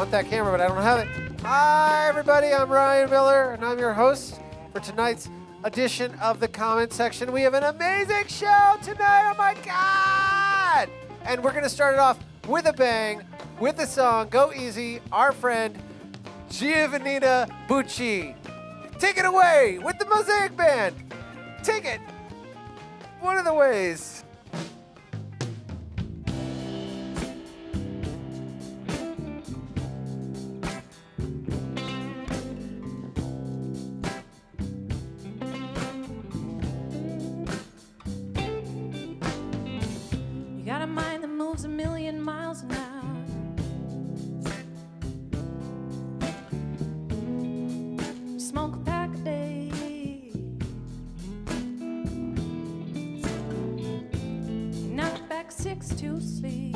want that camera, but I don't have it. Hi, everybody. I'm Ryan Miller, and I'm your host for tonight's edition of the comment section. We have an amazing show tonight. Oh, my God. And we're going to start it off with a bang with the song Go Easy, our friend Giovanina Bucci. Take it away with the Mosaic Band. Take it. One of the ways. You got a mind that moves a million miles an hour. Smoke a pack a day. Knock back 6 to sleep.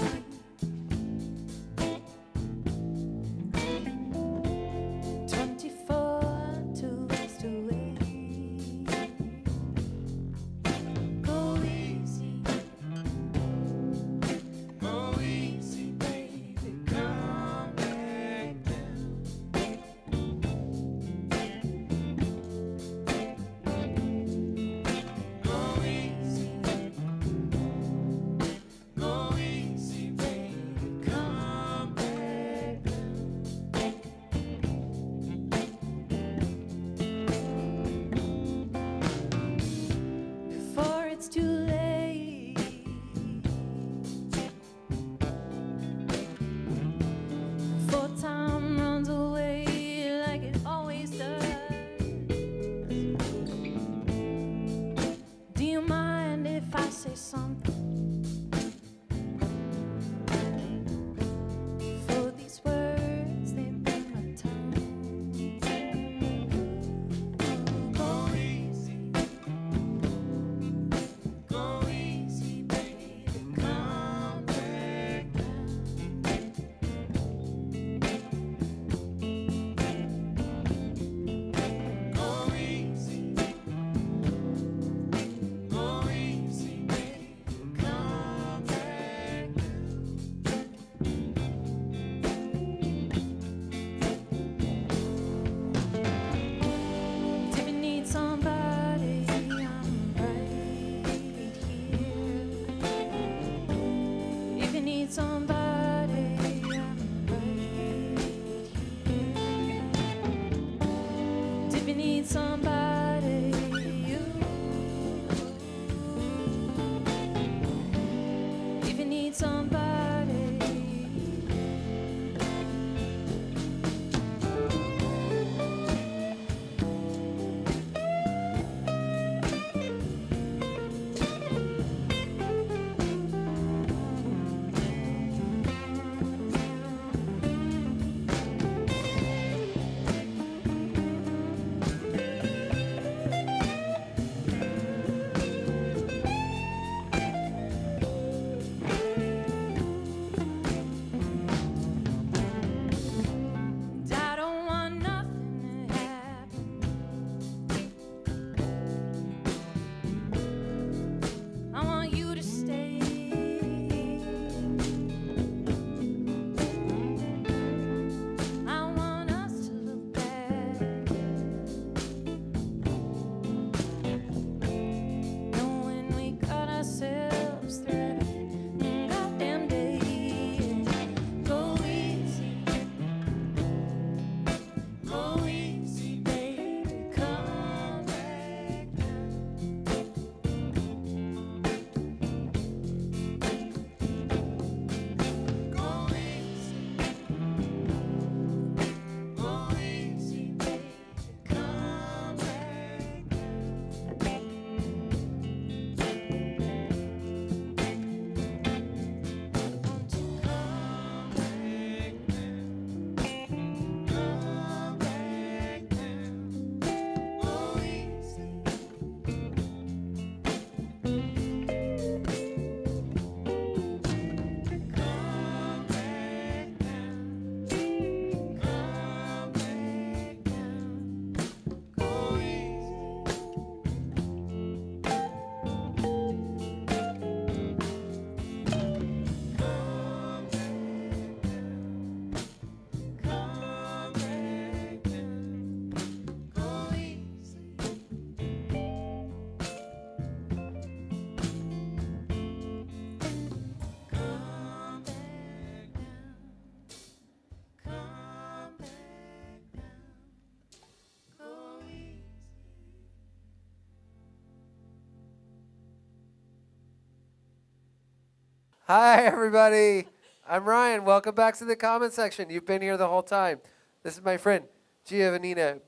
Hi, everybody. I'm Ryan. Welcome back to the comment section. You've been here the whole time. This is my friend, Giovanini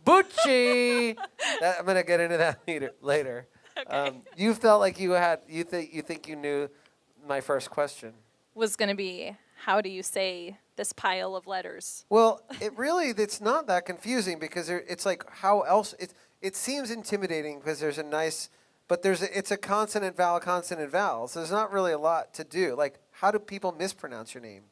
Bucci. I'm going to get into that later. Okay. You felt like you think you knew my first question. Was going to be, how do you say this pile of letters? Well, it's not that confusing because it's like how else it seems intimidating because it's a consonant vowel. So there's not really a lot to do. Like, how do people mispronounce your name?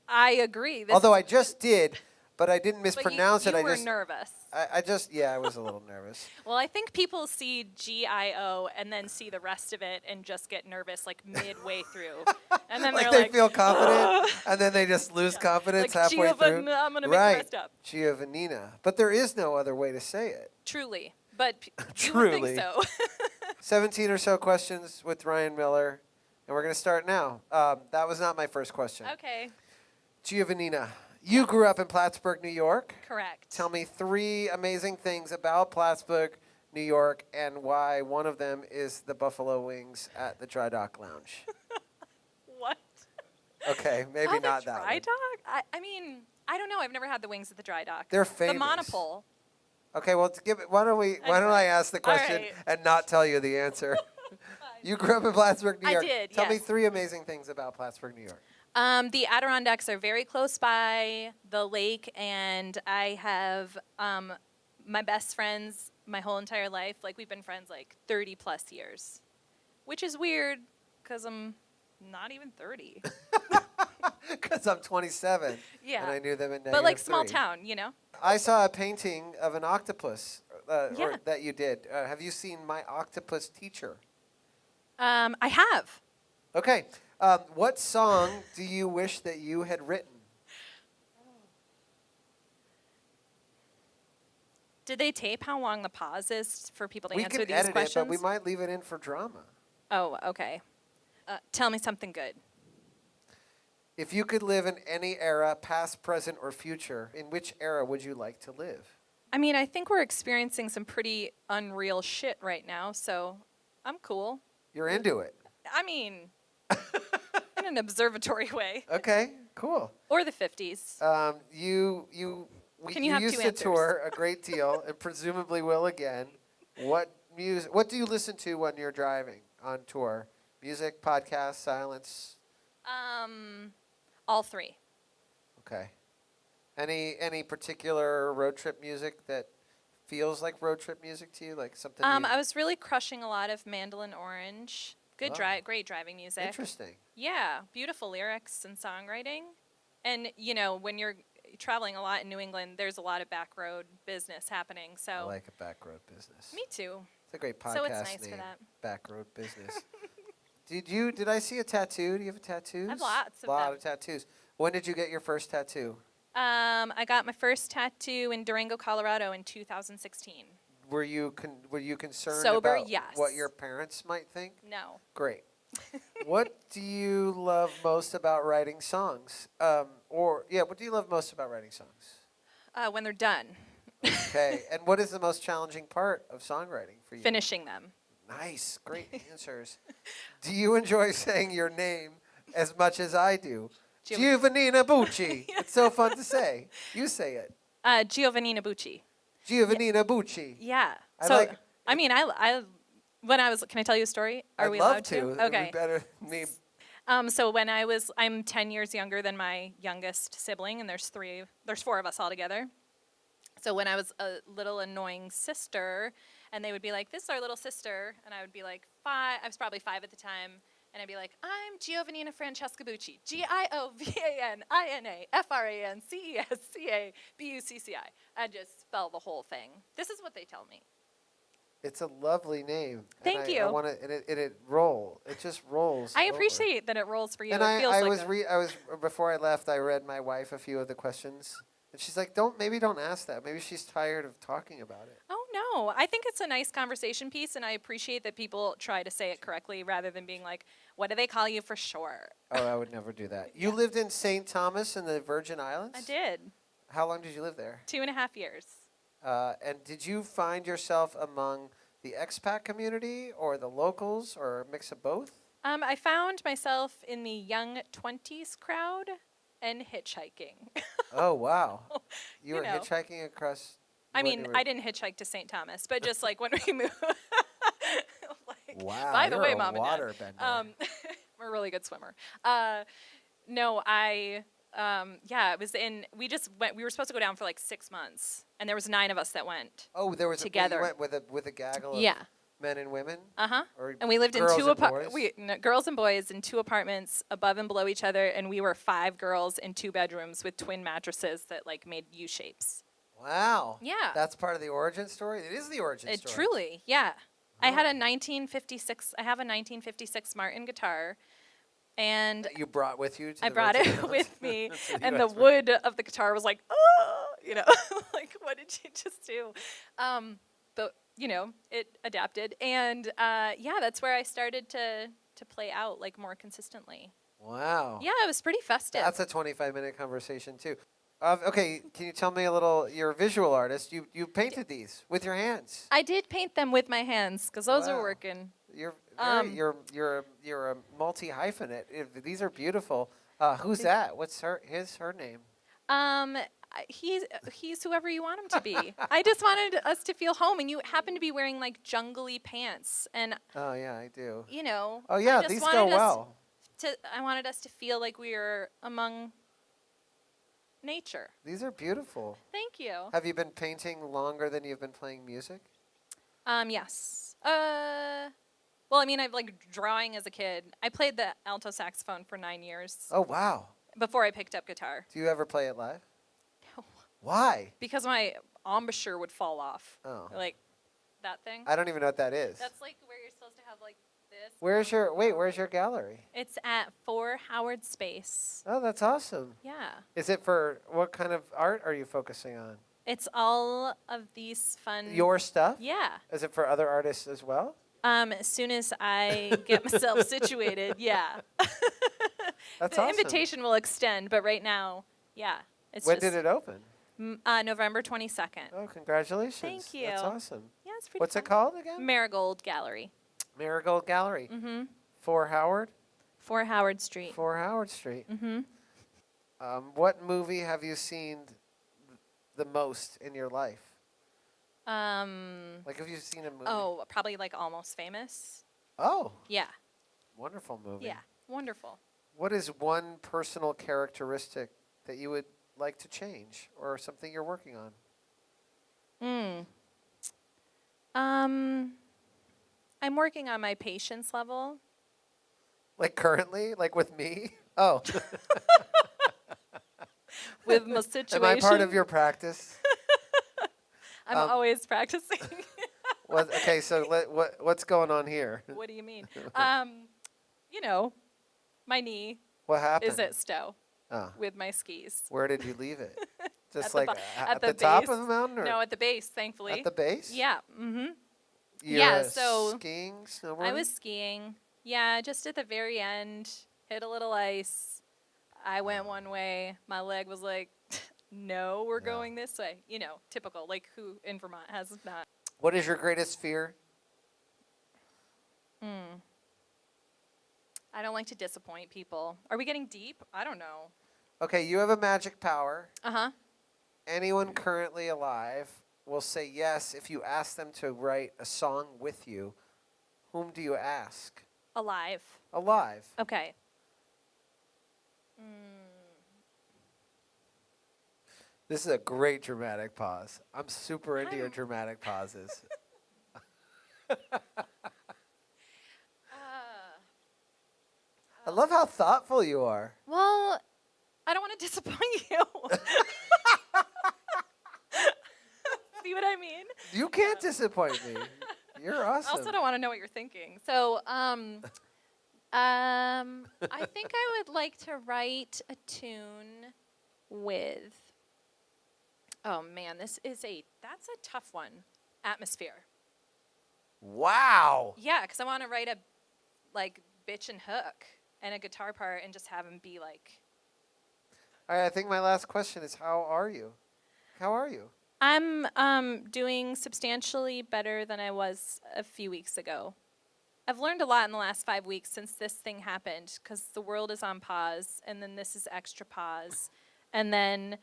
I agree. Although I just did, but I didn't mispronounce you it. were nervous. I was a little nervous. Well, I think people see GIO and then see the rest of it and just get nervous like midway through. And then Like they're they feel confident, and then they just lose confidence like halfway through. I'm going to make the Right, rest up. Giovanina. But there is no other way to say it. Truly. But you would Truly. think so. 17 or so questions with Ryan Miller, and we're going to start now. That was not my first question. Okay. Giovanina, you grew up in Plattsburgh, New York. Correct. Tell me 3 amazing things about Plattsburgh, New York, and why one of them is the buffalo wings at the Dry Dock Lounge. What? Okay, maybe not the that dry one. dock? I mean, I don't know. I've never had the wings at the dry dock. They're famous. The monopole. Okay, well, why don't I ask the question right. and not tell you the answer? You grew up in Plattsburgh, New I York. did, Tell me yes. 3 amazing things about Plattsburgh, New York. The Adirondacks are very close by the lake, and I have my best friends my whole entire life. Like, we've been friends like 30 plus years, which is weird because I'm not even 30. Because I'm 27. Yeah. And I knew them in But like -3. small town, you know? I saw a painting of an octopus Yeah. that you did. Have you seen My Octopus Teacher? I have. Okay. What song do you wish that you had written? Did they tape how long the pause is for people to We answer can these edit questions? it, but we might leave it in for drama. Oh, okay. Tell me something good. If you could live in any era, past, present, or future, in which era would you like to live? I mean, I think we're experiencing some pretty unreal shit right now, so I'm cool. You're into it. I mean, in an observatory way. Okay, cool. Or the 50s. You Can you have used two to answers? tour a great deal, and presumably will again. What do you listen to when you're driving on tour? Music, podcast, silence. All 3. Okay. Any particular road trip music that feels like road trip music to you, like something? I was really crushing a lot of Mandolin Orange. Good Oh. great driving music. Interesting. Yeah, beautiful lyrics and songwriting. And, you know, when you're traveling a lot in New England, there's a lot of back road business happening. So I like a back road business. Me too. It's a great podcast So it's nice for name. that. Back road business. Did I see a tattoo? Do you have tattoos? I have lots of A lot them. of tattoos. When did you get your first tattoo? I got my first tattoo in Durango, Colorado in 2016. Were you concerned Sober, about yes. what your parents might think? No. Great. What do you love most about writing songs? What do you love most about writing songs? When they're done. Okay. And what is the most challenging part of songwriting for you? Finishing them. Nice. Great answers. Do you enjoy saying your name as much as I do? Giovanina Bucci. It's so fun to say. You say it. Giovanina Bucci. Giovanina Bucci. Yeah. I So, like- I mean, when I was, can I tell you a story? Are I'd we love allowed to. to? It would Okay. be better than me. So I'm 10 years younger than my youngest sibling, and there's 4 of us all together. So when I was a little annoying sister, and they would be like, "This is our little sister," and I would be like 5. I was probably 5 at the time, and I'd be like, "I'm Giovanina Francesca Bucci, GIOVANIFRANCESCABUCCI." I'd just spell the whole thing. This is what they tell me. It's a lovely name. Thank you. I want it, and it roll. It just rolls. I over. appreciate that it rolls for you. And It feels I like was that. before I left. I read my wife a few of the questions, and she's like, don't ask that. Maybe she's tired of talking about it." Oh, no. I think it's a nice conversation piece, and I appreciate that people try to say it correctly rather than being like, what do they call you for short? Oh, I would never do that. You lived in St. Thomas in the Virgin Islands? I did. How long did you live there? 2.5 years. And did you find yourself among the expat community or the locals or a mix of both? I found myself in the young 20s crowd and hitchhiking. Oh, wow. You You were know. hitchhiking across. I when mean, you were- I didn't hitchhike to St. Thomas, but just like when we moved. Wow, by the you're way, a Mom and Dad. waterbender. I'm a really good swimmer. No, yeah, it was we just went, we were supposed to go down for like 6 months, and there was 9 of us that went. Oh, there was together. You went with a gaggle of Yeah. men and women. Or And we lived in girls 2 and boys? girls and boys in 2 apartments above and below each other, and we were 5 girls in 2 bedrooms with twin mattresses that like made U shapes. Wow. Yeah. That's part of the origin story. It is the origin story. Truly, yeah. I had a 1956. I have a 1956 Martin guitar, and That you brought with you. To I the brought Virgin it Islands? with me, To the and the US. wood of the guitar was like, oh, like what did you just do? But it adapted, and yeah, that's where I started to play out like more consistently. Wow. Yeah, it was pretty festive. That's a 25-minute conversation too. Okay, can you tell me a little? You're a visual artist. You painted these with your hands. I did paint them with my hands because those are Wow. working. You're very, you're a multi hyphenate. These are beautiful. Who's that? What's her name? He's whoever you want him to be. I just wanted us to feel home, and you happen to be wearing like jungly pants, and Oh yeah, I do. I Oh yeah, just these wanted go us well. I wanted us to feel like we were among nature. These are beautiful. Thank you. Have you been painting longer than you've been playing music? Yes. Well, I mean, I've like drawing as a kid. I played the alto saxophone for 9 years Oh wow. before I picked up guitar. Do you ever play it live? No. Why? Because my embouchure would fall off. Oh. Like that thing. I don't even know what that is. That's like where you're supposed to have like this. Where's your gallery? It's at 4 Howard Space. Oh, that's awesome. Yeah. Is it for what kind of art are you focusing on? It's all of these fun. Your stuff? Yeah. Is it for other artists as well? As soon as I get myself situated, yeah. That's The awesome. invitation will extend, but right now, yeah. It's When just did it open? November 22nd. Oh, congratulations. Thank you. That's awesome. Yeah, it's pretty What's fun. it called again? Marigold Gallery. Marigold Gallery. Mm-hmm. 4 Howard? 4 Howard Street. 4 Howard Street. Mm-hmm. What movie have you seen the most in your life? Like, have you seen a movie? Oh, probably like Almost Famous. Oh, Yeah. wonderful movie. Yeah. Wonderful. What is one personal characteristic that you would like to change or something you're working on? I'm working on my patience level. Like currently? Like with me? Oh. With my situation. Am I part of your practice? I'm always practicing. Okay, so what's going on here? What do you mean? My knee What happened? is at Stowe Oh. with my skis. Where did you leave it? Just At the like bo- at the the top base. of the mountain? Or No, at the base, thankfully. at the base? Yeah. Mm-hmm. You're so skiing, snowboarding? I was skiing. Yeah, just at the very end, hit a little ice. I went one way. My leg was like, no, we're going this way. Typical, like who in Vermont has not. What is your greatest fear? I don't like to disappoint people. Are we getting deep? I don't know. Okay, you have a magic power. Uh-huh. Anyone currently alive will say yes if you ask them to write a song with you. Whom do you ask? Alive. Alive. Okay. This is a great dramatic pause. I'm super into your dramatic pauses. I love how thoughtful you are. Well, I don't want to disappoint you. See what I mean? You can't disappoint me. You're I awesome. also don't want to know what you're thinking. So, I think I would like to write a tune with. Oh man, that's a tough one. Atmosphere. Wow. Yeah, because I want to write a bitch and hook and a guitar part and just have him be like. All right, I think my last question is, how are you? How are you? I'm doing substantially better than I was a few weeks ago. I've learned a lot in the last 5 weeks since this thing happened, because the world is on pause, and then this is extra pause, and then,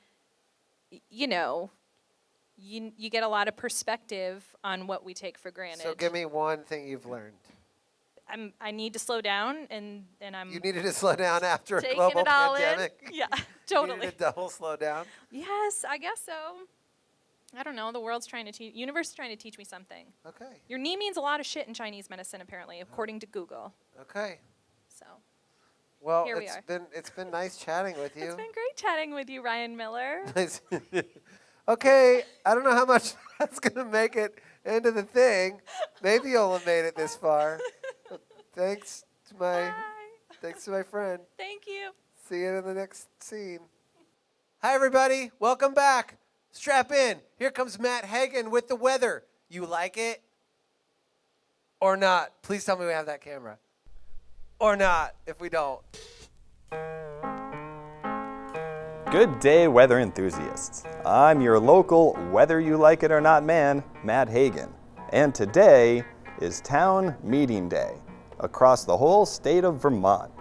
you know, you get a lot of perspective on what we take for granted. So give me one thing you've learned. I need to slow down, and I'm You needed to slow down after a taking global it all pandemic. in. Yeah, You totally. needed to double slow down. Yes, I guess so. I don't know. The world's trying to teach. Universe is trying to teach me something. Okay. Your knee means a lot of shit in Chinese medicine, apparently, according to Google. Okay. So Well, Here we are. It's been nice chatting with you. it's been great chatting with you, Ryan Miller. Nice. Okay, I don't know how much that's gonna make it into the thing. Maybe you'll have made it this far. But thanks to Bye. my friend. Thank you. See you in the next scene. Hi everybody, welcome back. Strap in. Here comes Matt Hagen with the weather. You like it? Or not? Please tell me we have that camera. Or not, if we don't. Good day, weather enthusiasts. I'm your local, whether you like it or not man, Matt Hagen. And today is Town Meeting Day across the whole state of Vermont,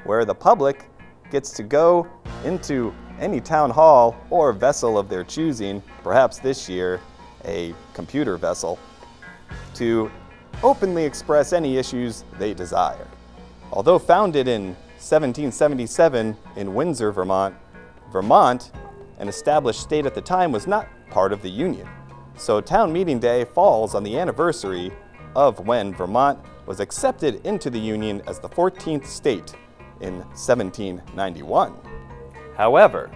where the public gets to go into any town hall or vessel of their choosing, perhaps this year a computer vessel, to openly express any issues they desire. Although founded in 1777 in Windsor, Vermont, an established state at the time, was not part of the Union. So Town Meeting Day falls on the anniversary of when Vermont was accepted into the Union as the 14th state in 1791. However,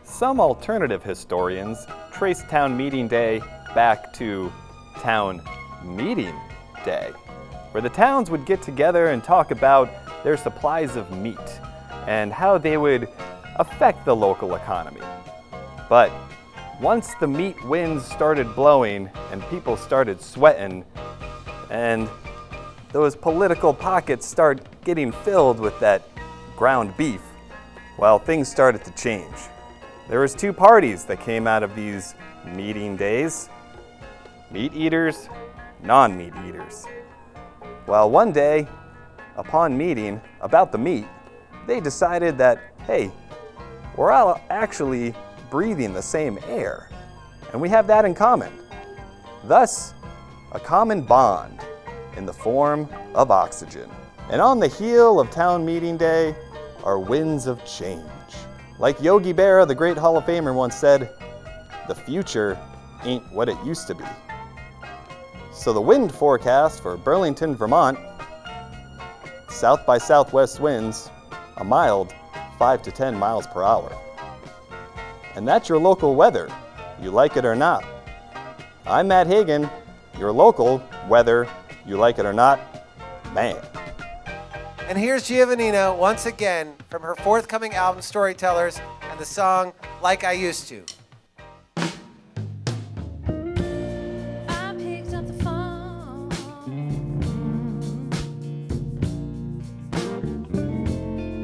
some alternative historians trace Town Meeting Day back to Town Meeting Day, where the towns would get together and talk about their supplies of meat and how they would affect the local economy. But once the meat winds started blowing and people started sweating and those political pockets start getting filled with that ground beef, well, things started to change. There was two parties that came out of these meeting days: meat eaters, non-meat eaters. Well, one day, upon meeting about the meat, they decided that, hey, we're all actually breathing the same air, and we have that in common. Thus, a common bond in the form of oxygen. And on the heel of Town Meeting Day are winds of change. Like Yogi Berra, the great Hall of Famer, once said, the future ain't what it used to be. So the wind forecast for Burlington, Vermont: south by southwest winds, a mild 5 to 10 miles per hour. And that's your local weather, you like it or not. I'm Matt Hagen, your local, whether you like it or not, man. And here's Giovanina once again from her forthcoming album, Storytellers, and the song Like I Used To. I picked up the phone.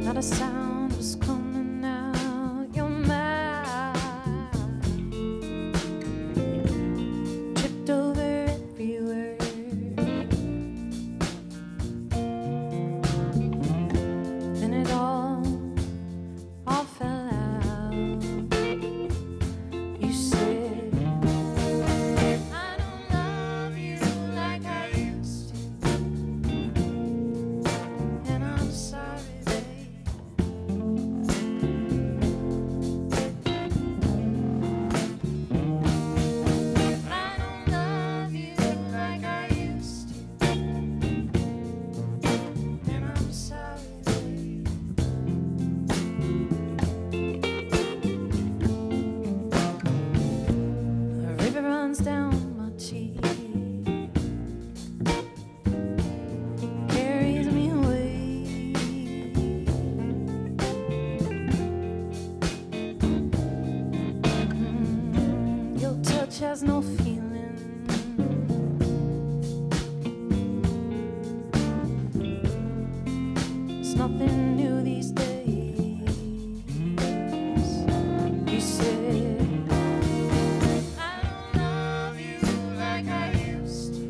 Not a sound was coming out your mouth. Tripped over every word. Then it all fell out. You said, I don't love you like I used to, and I'm sorry, babe. I don't love you like I used to, and I'm sorry, babe. A river runs down my cheek, carries me away. Your touch has no feeling. It's nothing new these days. You said, I don't love you like I used to,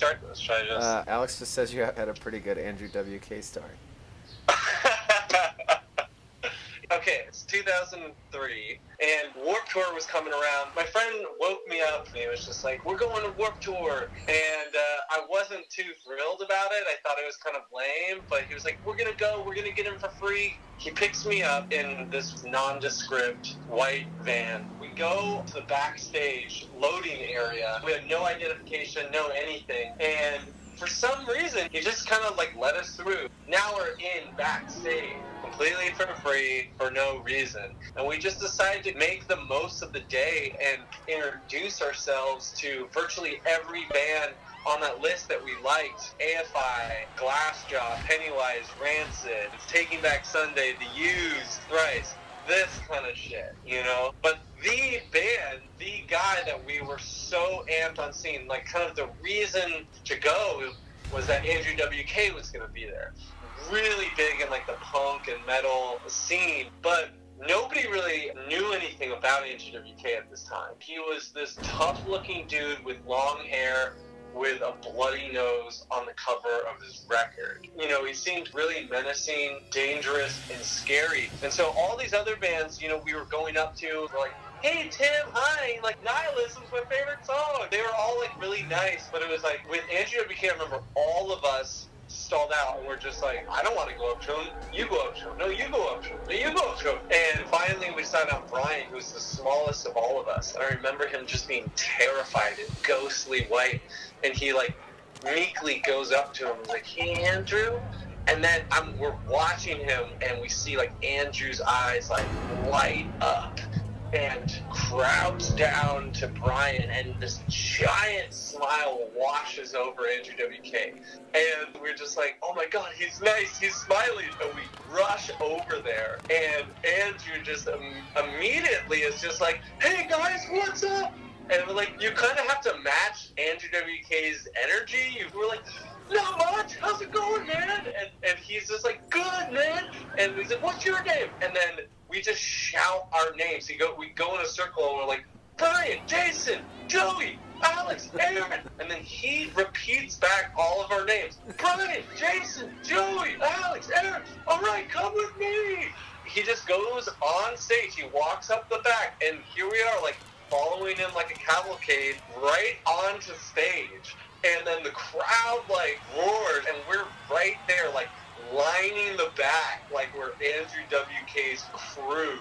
start this? Should I just? Alex just says you had a pretty good Andrew WK story. Okay, it's 2003, and Warped Tour was coming around. My friend woke me up, and he was just like, we're going to Warped Tour. And I wasn't too thrilled about it. I thought it was kind of lame, but he was like, we're going to go. We're going to get him for free. He picks me up in this nondescript white van. We go to the backstage loading area. We had no identification, no anything. And for some reason, he just kind of like let us through. Now we're in backstage, completely for free, for no reason. And we just decided to make the most of the day and introduce ourselves to virtually every band on that list that we liked. E05, Glassjaw, Pennywise, Rancid, Taking Back Sunday, The Used, Thrice, this kind of shit, you know? But the band, the guy that we were so amped on seeing, like kind of the reason to go was that Andrew WK was going to be there. Really big in like the punk and metal scene, but nobody really knew anything about Andrew WK at this time. He was this tough-looking dude with long hair, with a bloody nose on the cover of his record. You know, he seemed really menacing, dangerous, and scary. And so all these other bands, you know, we were going up to, were like, hey, Tim, hi, like, Nihilism's my favorite song. They were all, like, really nice, but it was like, with Andrew WK, I remember all of us stalled out, and we're just like, I don't want to go up to him. You go up to him. No, you go up to him. No, you go up to him. And finally, we signed out Brian, who's the smallest of all of us. And I remember him just being terrified and ghostly white. And he, like, meekly goes up to him and is like, hey, Andrew? And then we're watching him, and we see, like, Andrew's eyes, like, light up. And crowds down to Brian, and this giant smile washes over Andrew WK. And we're just like, oh my god, he's nice, he's smiling. And we rush over there, and Andrew just immediately is just like, hey guys, what's up? And we're like, you kind of have to match Andrew WK's energy. We're like, not much, how's it going, man? And he's just like, good, man. And he's like, what's your name? And then we just shout our names. We go in a circle, and we're like, Brian, Jason, Joey, Alex, Aaron. And then he repeats back all of our names. Brian, Jason, Joey, Alex, Aaron. All right, come with me. He just goes on stage. He walks up the back, and here we are, like, following him like a cavalcade right onto stage. And then the crowd, like, roars, and we're right there, like, lining the back like we're Andrew WK's crew,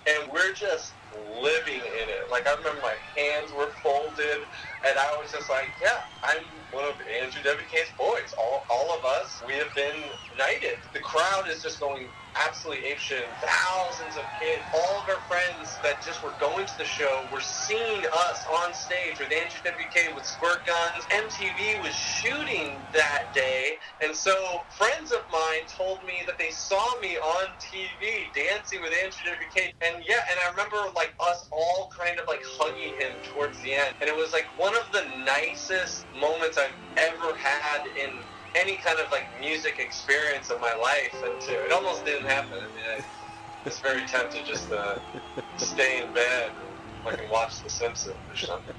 and we're just living in it. Like, I remember my hands were folded, and I was just like, yeah, I'm one of Andrew WK's boys. All of us, we have been knighted. The crowd is just going absolutely apeshit. Thousands of kids, all of our friends that just were going to the show were seeing us on stage with Andrew WK with squirt guns. MTV was shooting that day, and so friends of mine told me that they saw me on TV dancing with Andrew WK, and I remember like us all kind of like hugging him towards the end, and it was like one of the nicest moments I've ever had in any kind of like music experience of my life. And it almost didn't happen. I mean, I was very tempted just to stay in bed and fucking watch The Simpsons or something.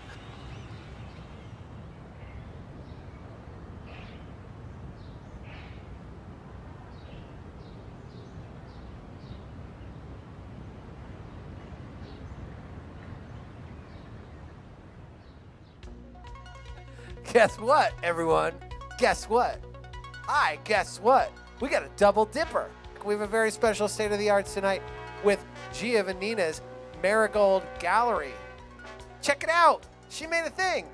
Guess what, everyone? Guess what? Guess what? We got a double dipper. We have a very special state of the arts tonight with Giovanina's Marigold Gallery. Check it out. She made a thing.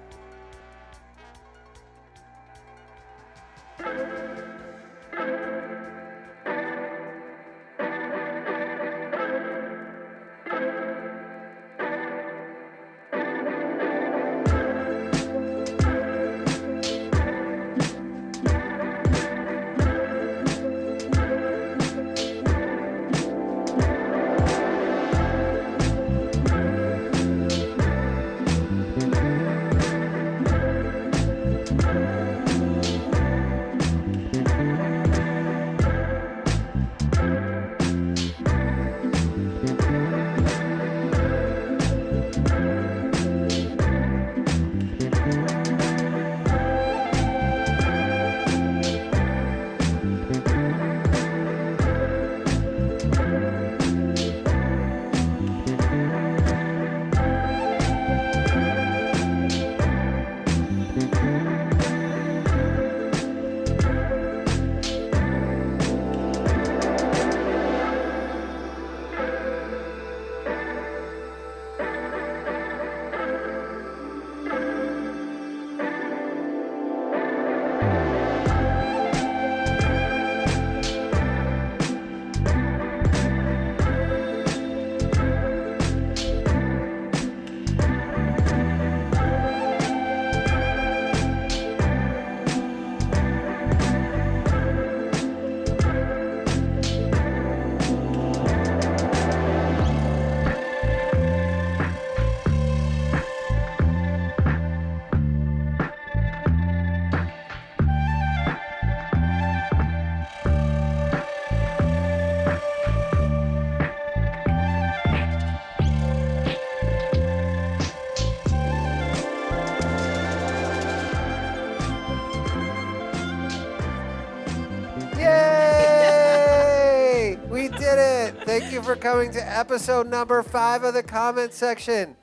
Thank you for coming to episode number 5 of the comment section.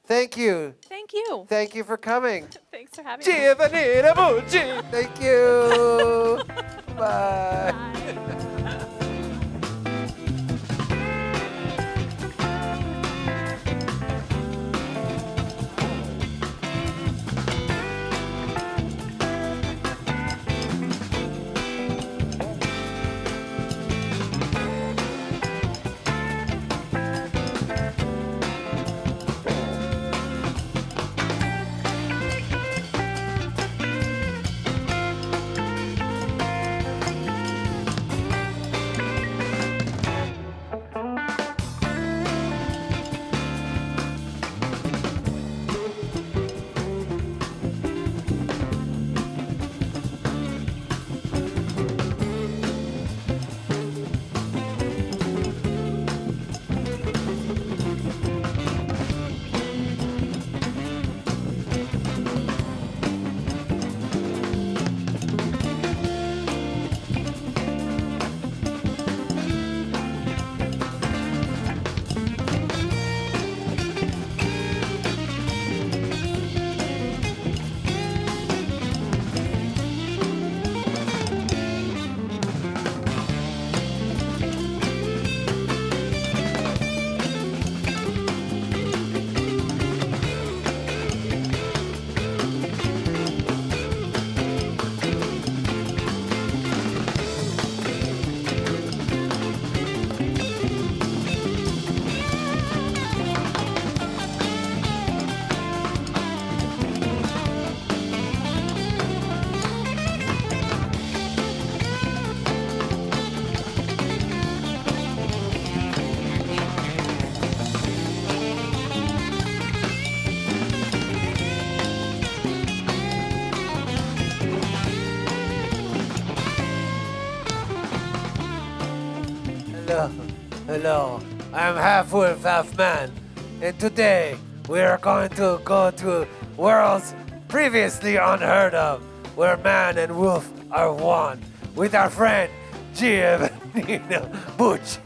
Thank you. Thank you. Thank you for coming. Thanks for having me. Giovanina Bucci. Thank you. Bye. Bye. Hello. I'm half wolf, half man. And today we are going to go to worlds previously unheard of, where man and wolf are one, with our friend Giovanina Bucci.